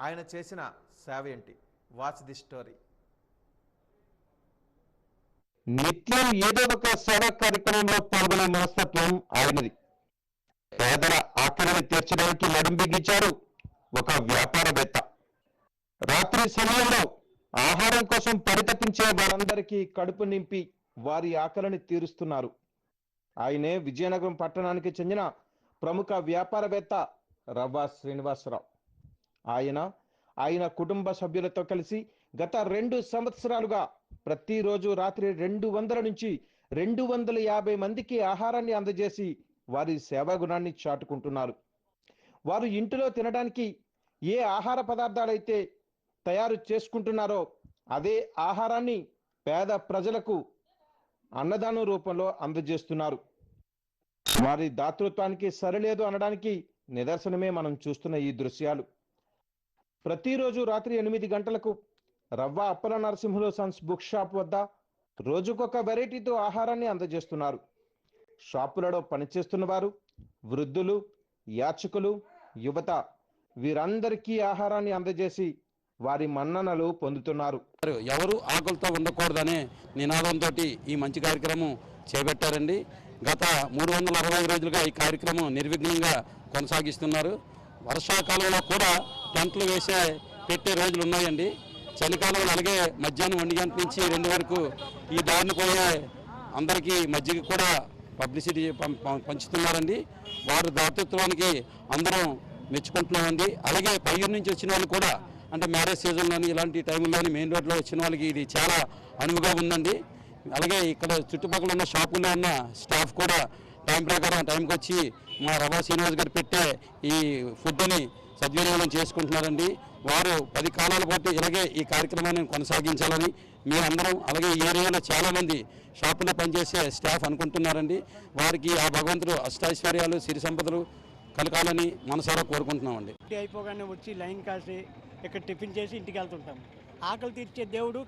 ఆయన చేసిన సేవ ఏంటి? Watch the story. నిత్యం ఏదో ఒక సేవా కార్యక్రమంలో పాల్గొనే మనస్తత్వం ఆయనది. పేదల ఆకలిని తీర్చడానికి నడుం బిగించారు ఒక వ్యాపారవేత్త. రాత్రి సమయంలో ఆహారం కోసం పరితపించే వారందరికీ కడుపు నింపి వారి ఆకలిని తీరుస్తున్నారు. ఆయనే విజయనగరం పట్టణానికి చెందిన ప్రముఖ వ్యాపారవేత్త రవ్వ శ్రీనివాసరావు. ఆయన కుటుంబ సభ్యులతో కలిసి గత 2 సంవత్సరాలుగా ప్రతిరోజు రాత్రి 200 నుంచి 250 మందికి ఆహారాన్ని అందజేసి వారి సేవా గుణాన్ని చాటుకుంటున్నారు. వారు ఇంటిలో తినడానికి ఏ ఆహార పదార్థాలైతే తయారు చేసుకుంటున్నారో అదే ఆహారాన్ని పేద ప్రజలకు అన్నదానం రూపంలో అందజేస్తున్నారు. వారి దాతృత్వానికి సరిలేదు అనడానికి నిదర్శనమే మనం చూస్తున్న ఈ దృశ్యాలు. ప్రతిరోజు రాత్రి 8 గంటలకు రవ్వ Appala Narasimhulu Sons book shop వద్ద రోజుకొక వెరైటీతో ఆహారాన్ని అందజేస్తున్నారు. షాపులలో పనిచేస్తున్న వారు, వృద్ధులు, యాచకులు, యువత వీరందరికీ ఆహారాన్ని అందజేసి వారి మన్ననలు పొందుతున్నారు. ఎవరు ఆకలితో ఉండకూడదనే నినాదంతో ఈ మంచి కార్యక్రమం చేపట్టారండి. గత 365 రోజులుగా ఈ కార్యక్రమం నిర్విఘ్నంగా కొనసాగిస్తున్నారు. వర్షాకాలంలో కూడా టెంట్లు పెట్టే రోజులు ఉన్నాయండి. చలికాలంలో అలాగే మధ్యాహ్నం 1 గంట నుంచి 2 వరకు ఈ దారిని పోయే అందరికీ మజ్జిగ కూడా పబ్లిసిటీ పంచుతున్నారండి. వారి దాతృత్వానికి అందరం మెచ్చుకుంటున్నామండి. అలాగే పైరు నుంచి వచ్చిన వాళ్ళు కూడా, అంటే మ్యారేజ్ సీజన్లోని ఇలాంటి టైంలోని మెయిన్ రోడ్లో వచ్చిన వాళ్ళకి ఇది చాలా అనువుగా ఉందండి. అలాగే ఇక్కడ చుట్టుపక్కల ఉన్న షాపుల్లో ఉన్న స్టాఫ్ కూడా టైం ప్రకారం టైంకి వచ్చి మా రవ్వ శ్రీనివాస్ గారు పెట్టే ఈ ఫుడ్ని సద్వినియోగం చేసుకుంటున్నారండి. వారు 10 కాలాల పాటు ఇలాగే ఈ కార్యక్రమాన్ని కొనసాగించాలని మీరందరం, అలాగే ఈ ఏరియాలో చాలామంది షాపులో పనిచేసే స్టాఫ్ అనుకుంటున్నారండి. వారికి ఆ భగవంతుడు అష్టైశ్వర్యాలు, సిరి సంపదలు కలగాలని మనసారా కోరుకుంటున్నామండి. అయిపోగానే వచ్చి లైన్ కాసి ఇక్కడ టిఫిన్ చేసి ఇంటికి వెళ్తుంటాం. ఆకలి తీర్చే దేవుడు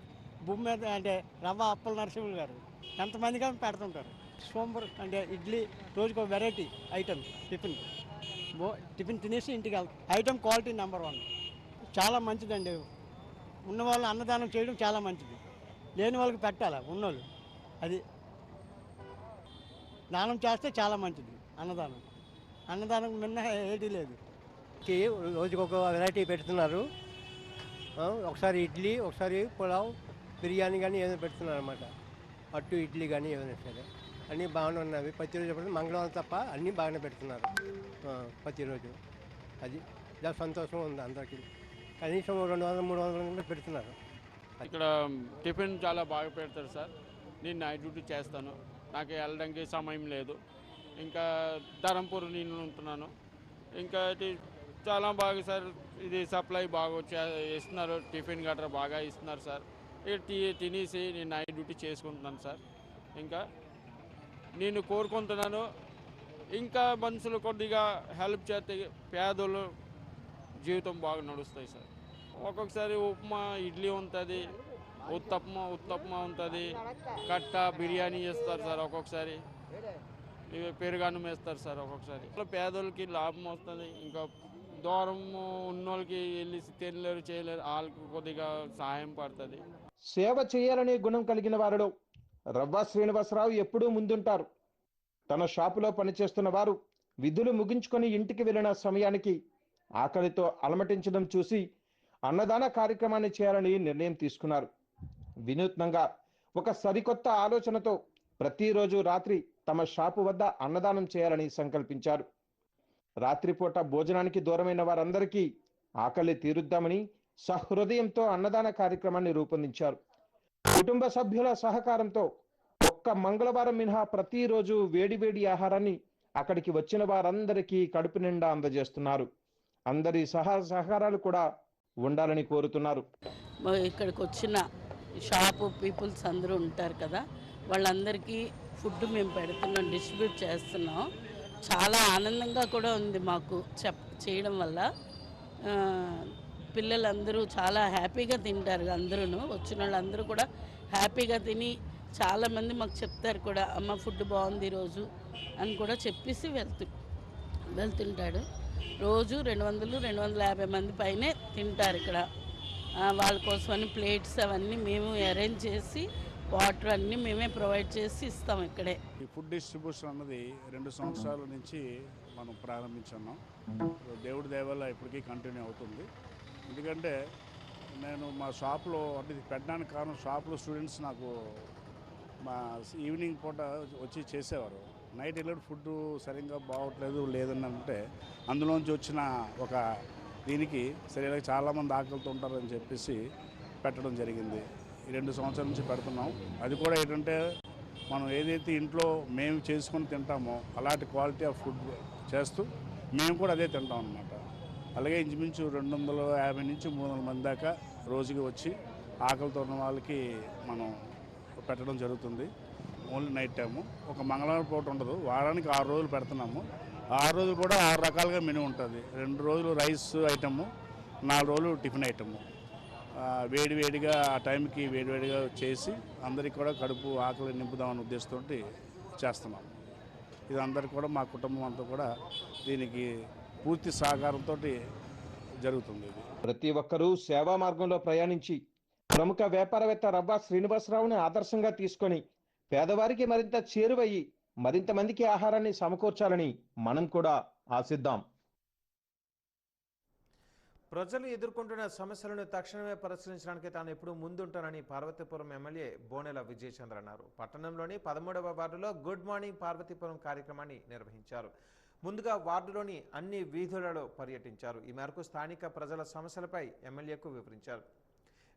భూమి మీద అంటే రవ్వ అప్పల నరసింహులు గారు ఎంతమందిగా పెడుతుంటారు. సోమవారం అంటే ఇడ్లీ రోజుకు ఒక వెరైటీ ఐటమ్ టిఫిన్ తినేసి ఇంటికి వెళ్తాం. ఐటమ్ క్వాలిటీ నెంబర్ 1 చాలా మంచిదండి. ఉన్నవాళ్ళు అన్నదానం చేయడం చాలా మంచిది. లేని వాళ్ళకి పెట్టాలి, ఉన్నోళ్ళు అది దానం చేస్తే చాలా మంచిది. అన్నదానం మిన్న ఏది లేదు. రోజుకు ఒక వెరైటీ పెడుతున్నారు. ఒకసారి ఇడ్లీ, ఒకసారి పులావ్, బిర్యానీ కానీ ఏదైనా పెడుతున్నారు అనమాట. అట్టు ఇడ్లీ కానీ ఏదైనా సరే అన్నీ బాగానే ఉన్నవి. ప్రతిరోజు మంగళవారం తప్ప అన్నీ బాగానే పెడుతున్నారు ప్రతిరోజు. అది చాలా సంతోషం ఉంది అందరికీ. కనీసం 200-300 పెడుతున్నారు. ఇక్కడ టిఫిన్ చాలా బాగా పెడతారు సార్. నేను నైట్ డ్యూటీ చేస్తాను, నాకు వెళ్ళడానికి సమయం లేదు. ఇంకా ధరంపూర్ నేను ఉంటున్నాను. ఇంకా ఇది చాలా బాగా సార్, ఇది సప్లై బాగా ఇస్తున్నారు. టిఫిన్ గట్రా బాగా ఇస్తున్నారు సార్. ఇక్కడ తినేసి నేను నైట్ డ్యూటీ చేసుకుంటున్నాను సార్. ఇంకా నేను కోరుకుంటున్నాను ఇంకా మనుషులు కొద్దిగా హెల్ప్ చేస్తే పేదలు జీవితం బాగా నడుస్తాయి సార్. ఒక్కొక్కసారి ఉప్మా, ఇడ్లీ ఉంటుంది, ఉత్తప్మా ఉంటుంది, కట్ట బిర్యానీ చేస్తారు సార్. ఒక్కొక్కసారి పెరుగన్నం వేస్తారు సార్. ఒక్కొక్కసారి పేదోళ్ళకి లాభం వస్తుంది. ఇంకా దూరం ఉన్నోళ్ళకి వెళ్ళి తినలేరు, చేయలేరు, వాళ్ళకి కొద్దిగా సహాయం పడుతుంది. సేవ చేయాలనే గుణం కలిగిన వారిలో రవ్వ శ్రీనివాసరావు ఎప్పుడూ ముందుంటారు. తన షాపులో పనిచేస్తున్న వారు విధులు ముగించుకొని ఇంటికి వెళ్ళిన సమయానికి ఆకలితో అలమటించడం చూసి అన్నదాన కార్యక్రమాన్ని చేయాలని నిర్ణయం తీసుకున్నారు. వినూత్నంగా ఒక సరికొత్త ఆలోచనతో ప్రతిరోజు రాత్రి తమ షాపు వద్ద అన్నదానం చేయాలని సంకల్పించారు. రాత్రిపూట భోజనానికి దూరమైన వారందరికీ ఆకలి తీరుద్దామని సహృదయంతో అన్నదాన కార్యక్రమాన్ని రూపొందించారు. కుటుంబ సభ్యుల సహకారంతో ఒక్క మంగళవారం మినహా ప్రతిరోజు వేడివేడి ఆహారాన్ని అక్కడికి వచ్చిన వారందరికీ కడుపు నిండా అందజేస్తున్నారు. అందరి సహకారాలు కూడా ఉండాలని కోరుతున్నారు. ఇక్కడికి వచ్చిన షాపు పీపుల్స్ అందరూ ఉంటారు కదా, వాళ్ళందరికీ ఫుడ్ మేము పెడుతున్నాం, డిస్ట్రిబ్యూట్ చేస్తున్నాం. చాలా ఆనందంగా కూడా ఉంది మాకు చేయడం వల్ల. పిల్లలందరూ చాలా హ్యాపీగా తింటారు. అందరూ వచ్చిన వాళ్ళందరూ కూడా హ్యాపీగా తిని చాలామంది మాకు చెప్తారు కూడా, అమ్మ ఫుడ్ బాగుంది ఈరోజు అని కూడా చెప్పేసి వెళ్తుంటాడు. రోజు 200-250 మంది పైనే తింటారు ఇక్కడ. వాళ్ళ కోసమని ప్లేట్స్ అవన్నీ మేము అరేంజ్ చేసి వాటర్ అన్నీ మేమే ప్రొవైడ్ చేసి ఇస్తాం ఇక్కడే. ఈ ఫుడ్ డిస్ట్రిబ్యూషన్ అన్నది 2 సంవత్సరాల నుంచి మనం ప్రారంభించున్నాం. దేవుడి దయ వల్ల ఇప్పటికీ కంటిన్యూ అవుతుంది. ఎందుకంటే నేను మా షాప్లో అంటే పెట్టడానికి కారణం, షాప్లో స్టూడెంట్స్ నాకు మా ఈవినింగ్ పూట వచ్చి చేసేవారు. నైట్ వెళ్ళి ఫుడ్ సరిగ్గా బాగోట్లేదు లేదని అంటే అందులోంచి వచ్చిన ఒక దీనికి సరిగ్గా చాలామంది ఆకలితో ఉంటారని చెప్పేసి పెట్టడం జరిగింది. ఈ 2 సంవత్సరాల నుంచి పెడుతున్నాం. అది కూడా ఏంటంటే మనం ఏదైతే ఇంట్లో మేము చేసుకొని తింటామో అలాంటి క్వాలిటీ ఆఫ్ ఫుడ్ చేస్తూ మేము కూడా అదే తింటాం అన్నమాట. అలాగే ఇంచుమించు 250-300 మంది దాకా రోజుకి వచ్చి ఆకలితో ఉన్న వాళ్ళకి మనం పెట్టడం జరుగుతుంది. Only night time. ఒక మంగళవారం పూట ఉండదు, వారానికి 6 రోజులు పెడుతున్నాము. 6 రోజులు కూడా 6 రకాలుగా మెనూ ఉంటుంది. 2 రోజులు రైస్ ఐటము, 4 రోజులు టిఫిన్ ఐటము. వేడివేడిగా ఆ టైంకి వేడివేడిగా చేసి అందరికీ కూడా కడుపు ఆకలి నింపుదామనే ఉద్దేశంతో చేస్తున్నాం. ఇది అందరికీ కూడా మా కుటుంబం అంతా కూడా దీనికి పూర్తి సహకారంతో జరుగుతుంది. ప్రతి ఒక్కరూ సేవా మార్గంలో ప్రయాణించి ప్రముఖ వ్యాపారవేత్త రవ్వ శ్రీనివాసరావుని ఆదర్శంగా తీసుకొని పేదవారికి మరింత చేరువయ్యి మరింత మందికి ఆహారాన్ని సమకూర్చాలని మనం కూడా ఆశిద్దాం. ప్రజలు ఎదుర్కొంటున్న సమస్యలను తక్షణమే పరిశీలించడానికి తాను ఎప్పుడూ ముందుంటానని పార్వతీపురం ఎమ్మెల్యే బోనెల విజయచంద్ర అన్నారు. పట్టణంలోని 13వ వార్డులో గుడ్ మార్నింగ్ పార్వతీపురం కార్యక్రమాన్ని నిర్వహించారు. ముందుగా వార్డులోని అన్ని వీధులలో పర్యటించారు. ఈ మేరకు స్థానిక ప్రజల సమస్యలపై ఎమ్మెల్యేకు వివరించారు.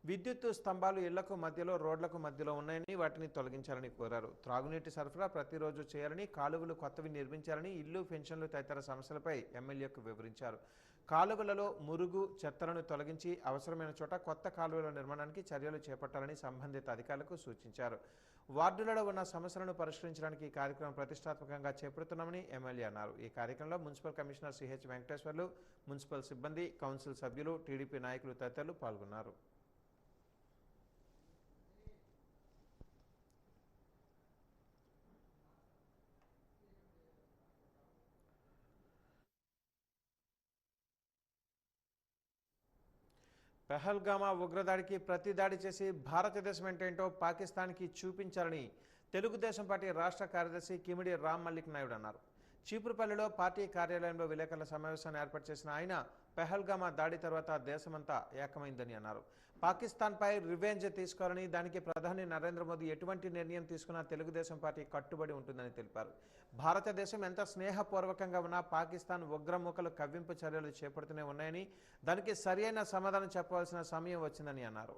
విద్యుత్ స్తంభాలు ఇళ్లకు మధ్యలో, రోడ్లకు మధ్యలో ఉన్నాయని వాటిని తొలగించాలని కోరారు. త్రాగునీటి సరఫరా ప్రతిరోజు చేయాలని, కాలువలు కొత్తవి నిర్మించాలని, ఇల్లు పెన్షన్లు తదితర సమస్యలపై ఎమ్మెల్యేకు వివరించారు. కాలువలలో మురుగు చెత్తలను తొలగించి అవసరమైన చోట కొత్త కాలువల నిర్మాణానికి చర్యలు చేపట్టాలని సంబంధిత అధికారులకు సూచించారు. వార్డులలో ఉన్న సమస్యలను పరిష్కరించడానికి ఈ కార్యక్రమం ప్రతిష్టాత్మకంగా చేపడుతున్నామని ఎమ్మెల్యే అన్నారు. ఈ కార్యక్రమంలో municipal commissioner CH Venkateswarlu, municipal సిబ్బంది, కౌన్సిల్ సభ్యులు, టీడీపీ నాయకులు తదితరులు పాల్గొన్నారు. పెహల్గామా ఉగ్రదాడికి ప్రతిదాడి చేసి భారతదేశం ఏంటేంటో పాకిస్తాన్కి చూపించాలని తెలుగుదేశం పార్టీ రాష్ట్ర కార్యదర్శి కిమిడి రామ్ మల్లిక్ నాయుడు అన్నారు. చీపురుపల్లిలో పార్టీ కార్యాలయంలో విలేకరుల సమావేశాన్ని ఏర్పాటు చేసిన ఆయన పెహల్గామా దాడి తర్వాత దేశమంతా ఏకమైందని అన్నారు. పాకిస్తాన్పై రివెంజ్ తీసుకోవాలని, దానికి ప్రధాని నరేంద్ర మోదీ ఎటువంటి నిర్ణయం తీసుకున్నా తెలుగుదేశం పార్టీ కట్టుబడి ఉంటుందని తెలిపారు. భారతదేశం ఎంత స్నేహపూర్వకంగా ఉన్నా పాకిస్తాన్ ఉగ్రముఖలు కవ్వింపు చర్యలు చేపడుతూనే ఉన్నాయని, దానికి సరియైన సమాధానం చెప్పవలసిన సమయం వచ్చిందని అన్నారు.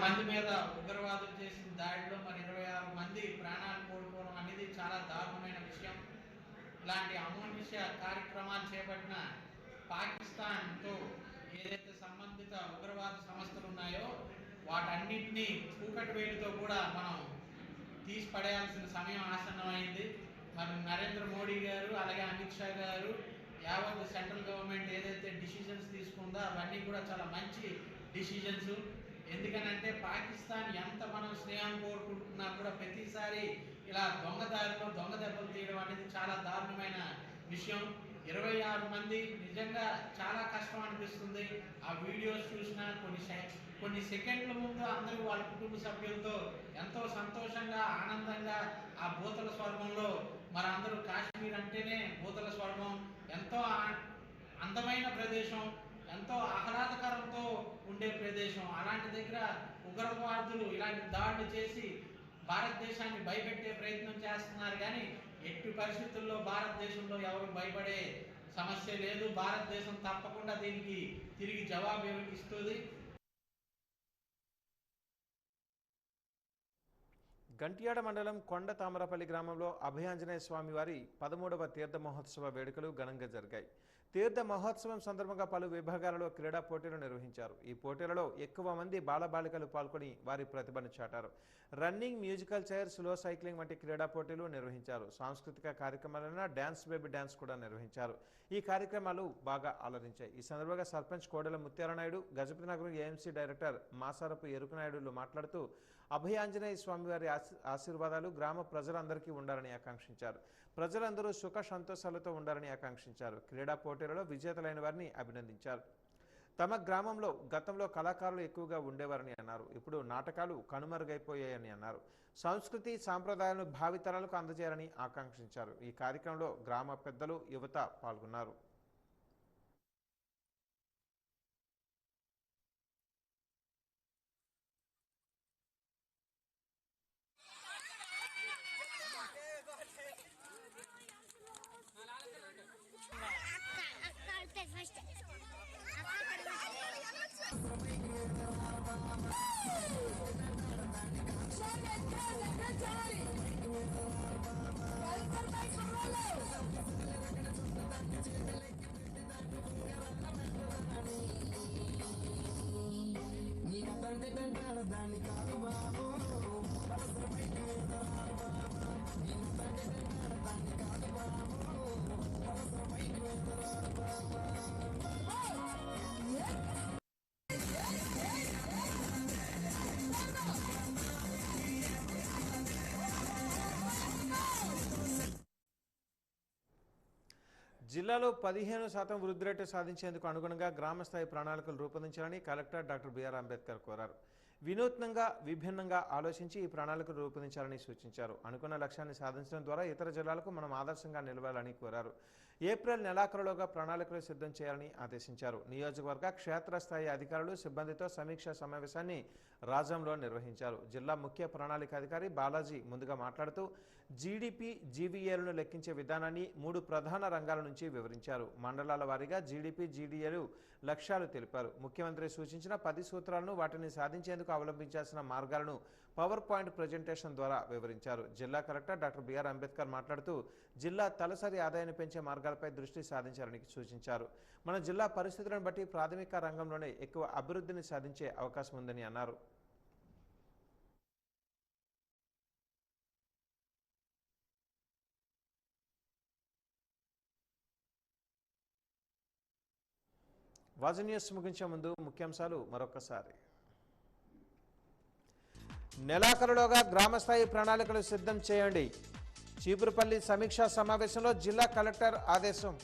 మంది మీద ఉగ్రవాదులు చేసిన దాడిలో మరి 26 మంది ప్రాణాలు కోల్పోవడం అనేది చాలా దారుణమైన విషయం. ఇలాంటి అమానుష్య కార్యక్రమాలు చేపట్టిన పాకిస్తాన్తో ఏదైతే సంబంధిత ఉగ్రవాద సంస్థలు ఉన్నాయో వాటన్నిటినీ కూకటి వేలుతో కూడా మనం తీసి పడేయాల్సిన సమయం ఆసన్నమైంది. మరి నరేంద్ర మోడీ గారు అలాగే అమిత్ షా గారు యావత్ సెంట్రల్ గవర్నమెంట్ ఏదైతే డిసిజన్స్ తీసుకుందో అవన్నీ కూడా చాలా మంచి డిసిజన్స్. ఎందుకనంటే పాకిస్తాన్ ఎంత మనం స్నేహం కోరుకుంటున్నా కూడా ప్రతిసారి ఇలా దొంగదారిలో దొంగ దెబ్బలు తీయడం అనేది చాలా దారుణమైన విషయం. 26 మంది నిజంగా చాలా కష్టం అనిపిస్తుంది. ఆ వీడియోస్ చూసినా కొన్ని కొన్ని సెకండ్ల ముందు అందరూ వాళ్ళ కుటుంబ సభ్యులతో ఎంతో సంతోషంగా ఆనందంగా ఆ భూతల స్వర్గంలో మరందరూ కాశ్మీర్ అంటేనే భూతల స్వర్గం ఎంతో అందమైన ప్రదేశం, ఎంతో ఆహ్లాదకరంతో ఉండే ప్రదేశం. అలాంటి దగ్గర ఉగ్రవాదులు ఇలాంటి దాడులు చేసి భారతదేశాన్ని భయపెట్టే ప్రయత్నం చేస్తున్నారు. కానీ ఎట్టి పరిస్థితుల్లో భారతదేశంలో ఎవరు భయపడే సమస్య లేదు. భారతదేశం తప్పకుండా దీనికి తిరిగి జవాబు ఇస్తుంది. గంట్యాడ మండలం కొండ తామరపల్లి గ్రామంలో అభయాంజనేయ స్వామి వారి 13వ తీర్థ మహోత్సవ వేడుకలు ఘనంగా జరిగాయి. తీర్థ మహోత్సవం సందర్భంగా పలు విభాగాలలో క్రీడా పోటీలు నిర్వహించారు. ఈ పోటీలలో ఎక్కువ మంది బాలబాలికలు పాల్గొని వారి ప్రతిభను చాటారు. Running, musical chair, slow cycling వంటి క్రీడా పోటీలు నిర్వహించారు. సాంస్కృతిక కార్యక్రమాలైన డ్యాన్స్ బేబీ డ్యాన్స్ కూడా నిర్వహించారు. ఈ కార్యక్రమాలు బాగా అలరించాయి. ఈ సందర్భంగా సర్పంచ్ కోడెల ముత్యాలనాయుడు, గజపతి నగరం ఏఎంసీ డైరెక్టర్ మాసారపు ఎరుకనాయుడులు మాట్లాడుతూ అభయాంజనేయ స్వామివారి ఆశీర్వాదాలు గ్రామ ప్రజలందరికీ ఉండాలని ఆకాంక్షించారు. ప్రజలందరూ సుఖ సంతోషాలతో ఉండాలని ఆకాంక్షించారు. క్రీడా పోటీలలో విజేతలైన వారిని అభినందించారు. తమ గ్రామంలో గతంలో కళాకారులు ఎక్కువగా ఉండేవారని అన్నారు. ఇప్పుడు నాటకాలు కనుమరుగైపోయాయని అన్నారు. సంస్కృతి సాంప్రదాయాలను భావితరాలకు అందజేయాలని ఆకాంక్షించారు. ఈ కార్యక్రమంలో గ్రామ పెద్దలు, యువత పాల్గొన్నారు. జిల్లాలో 15% వృద్ధి రేటు సాధించేందుకు అనుగుణంగా గ్రామస్థాయి ప్రణాళికలు రూపొందించాలని కలెక్టర్ డాక్టర్ బిఆర్ అంబేద్కర్ కోరారు. వినూత్నంగా, విభిన్నంగా ఆలోచించి ఈ ప్రణాళికలు రూపొందించాలని సూచించారు. అనుకున్న లక్ష్యాన్ని సాధించడం ద్వారా ఇతర జిల్లాలకు మనం ఆదర్శంగా నిలవాలని కోరారు. ఏప్రిల్ నెలాఖరులోగా ప్రణాళికలు సిద్ధం చేయాలని ఆదేశించారు. నియోజకవర్గ క్షేత్రస్థాయి అధికారులు, సిబ్బందితో సమీక్షా సమావేశాన్ని రాజంలో నిర్వహించారు. జిల్లా ముఖ్య ప్రణాళికాధికారి బాలాజీ ముందుగా మాట్లాడుతూ జీడీపీ, జీవీఏలను లెక్కించే విధానాన్ని 3 ప్రధాన రంగాల నుంచి వివరించారు. మండలాల వారీగా జీడీపీ, జీడీఏలు లక్ష్యాలు తెలిపారు. ముఖ్యమంత్రి సూచించిన 10 సూత్రాలను, వాటిని సాధించేందుకు అవలంబించాల్సిన మార్గాలను పవర్ పాయింట్ ప్రజెంటేషన్ ద్వారా వివరించారు. జిల్లా కలెక్టర్ డాక్టర్ బిఆర్ అంబేద్కర్ మాట్లాడుతూ జిల్లా తలసరి ఆదాయాన్ని పెంచే మార్గాలపై దృష్టి సాధించాలని సూచించారు. మన జిల్లా పరిస్థితులను బట్టి ప్రాథమిక రంగంలోనే ఎక్కువ అభివృద్ధిని సాధించే అవకాశం ఉందని అన్నారు. వాజీ న్యూస్ ముగించే ముందు ముఖ్యాంశాలు మరొకసారి. నెలాఖరులోగా గ్రామస్థాయి ప్రణాళికలు సిద్ధం చేయండి. చీపురుపల్లి సమీక్షా సమావేశంలో జిల్లా కలెక్టర్ ఆదేశం.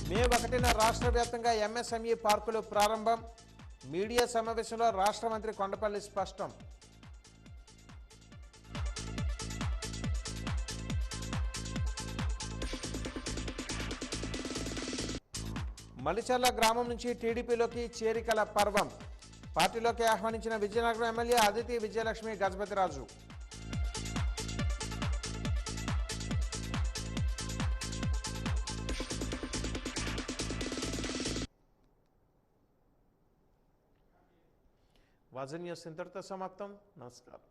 మే 1న రాష్ట్ర వ్యాప్తంగా ఎంఎస్ఎంఈ పార్కులు ప్రారంభం. మీడియా సమావేశంలో రాష్ట్ర మంత్రి కొండపల్లి స్పష్టం. మలిచర్ల గ్రామం నుంచి టీడీపీలోకి చేరికల పర్వం. పార్టీలోకి ఆహ్వానించిన విజయనగరం ఎమ్మెల్యే అదితి విజయలక్ష్మి గజపతిరాజు. వాజీ న్యూస్ ఇంతటితో సమాప్తం. నమస్కారం.